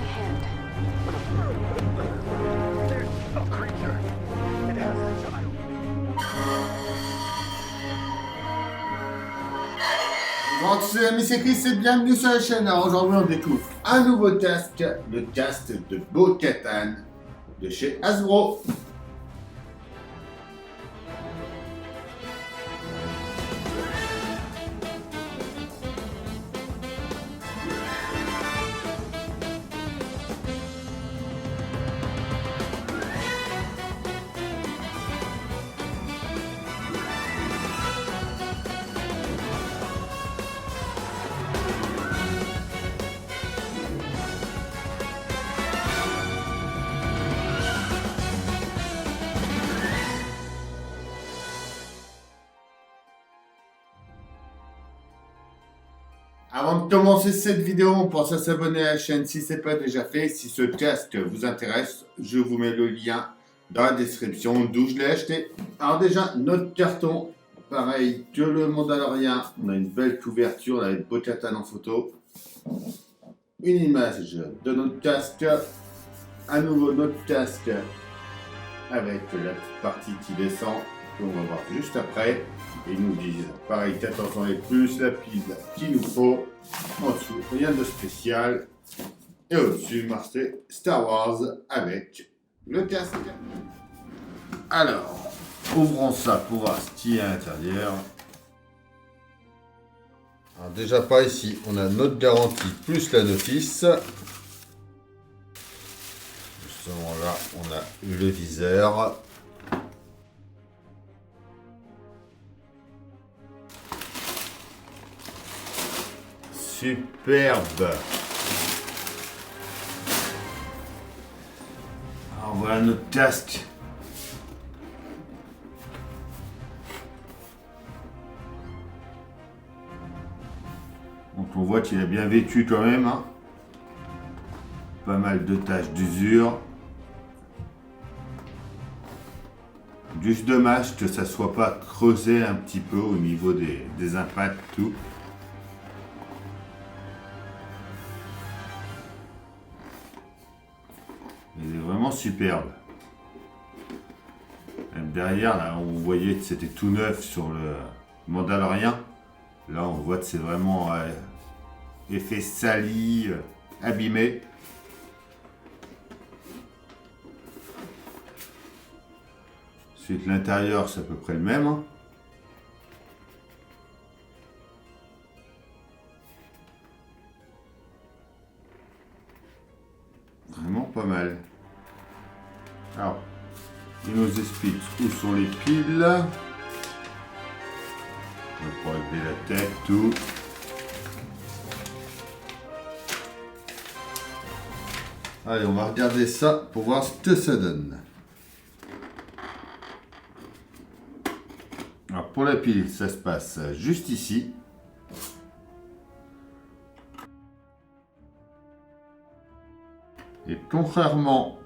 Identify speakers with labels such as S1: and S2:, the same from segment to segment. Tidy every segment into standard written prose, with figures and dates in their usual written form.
S1: hand.
S2: There's a creature. It has a child.
S3: Bonjour, c'est Ami, c'est Chris et bienvenue sur la chaîne. Alors aujourd'hui on découvre un nouveau casque, le casque de Bo-Katan de chez Hasbro. Avant de commencer cette vidéo, on pense à s'abonner à la chaîne si ce n'est pas déjà fait. Si ce casque vous intéresse, je vous mets le lien dans la description d'où je l'ai acheté. Alors déjà, notre carton, pareil que le Mandalorian, on a une belle couverture avec Bo-Katan en photo. Une image de notre casque, à nouveau notre casque avec la petite partie qui descend, qu'on va voir juste après. Et ils nous disent, pareil, 14 ans et plus, la pile qu'il nous faut. En dessous, rien de spécial. Et au-dessus, marqué Star Wars avec le casque. Alors, ouvrons ça pour voir ce qu'il y a à l'intérieur. Alors déjà par ici, on a notre garantie plus la notice. Justement là, on a le viseur. Superbe. Alors voilà notre casque. Donc on voit qu'il a bien vécu quand même. Hein. Pas mal de taches d'usure. Juste dommage que ça soit pas creusé un petit peu au niveau des impacts tout. Il est vraiment superbe. Même derrière, là, on voyait que c'était tout neuf sur le Mandalorian. Là, on voit que c'est vraiment effet sali, abîmé. Ensuite, l'intérieur, c'est à peu près le même. Hein. Vraiment pas mal. Alors, il nous explique où sont les piles. Pour régler la tête, tout. Allez, on va regarder ça pour voir ce que ça donne. Alors, pour la pile, ça se passe juste ici. Et contrairement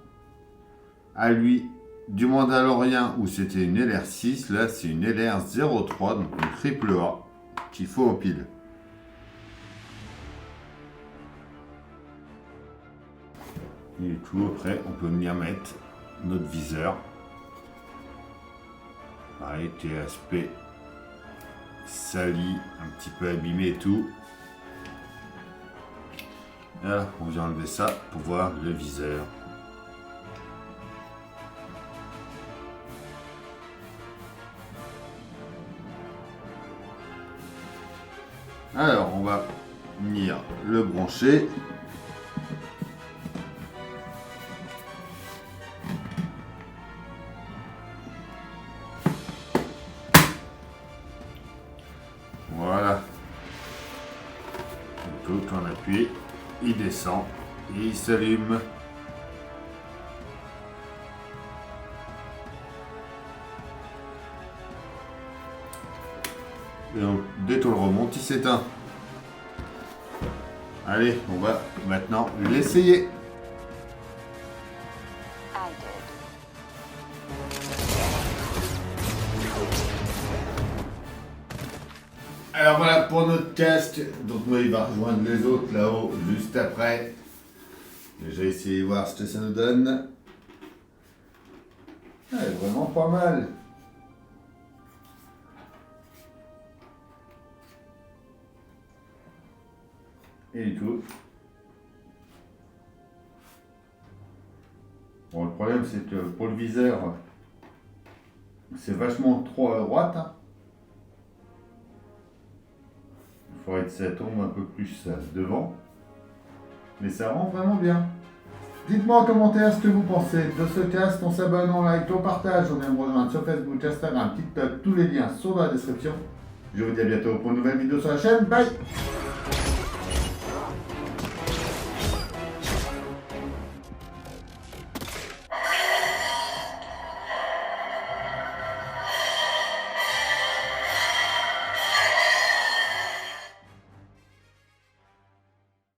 S3: à lui du Mandalorian où c'était une LR6, là c'est une LR03, donc une triple A qu'il faut en pile. Et tout après, on peut venir mettre notre viseur. Pareil, TSP sali, un petit peu abîmé et tout. Là, on vient enlever ça pour voir le viseur. Alors, on va venir le brancher. Voilà. Tout on appuie. Il descend et il s'allume. Et donc, dès qu'on le remonte, il s'éteint. Allez, on va maintenant l'essayer. Alors voilà pour notre casque. Donc moi il va rejoindre les autres là-haut juste après. Je vais essayer de voir ce que ça nous donne. Elle est vraiment pas mal. Et tout. Bon, le problème, c'est que pour le viseur, c'est vachement trop à droite. Hein. Il faudrait que ça tombe un peu plus devant. Mais ça rend vraiment bien. Dites-moi en commentaire ce que vous pensez de ce cast. On s'abonne, on like, on partage. On vient me rejoindre sur Facebook, Instagram, TikTok. Tous les liens sont dans la description. Je vous dis à bientôt pour une nouvelle vidéo sur la chaîne. Bye!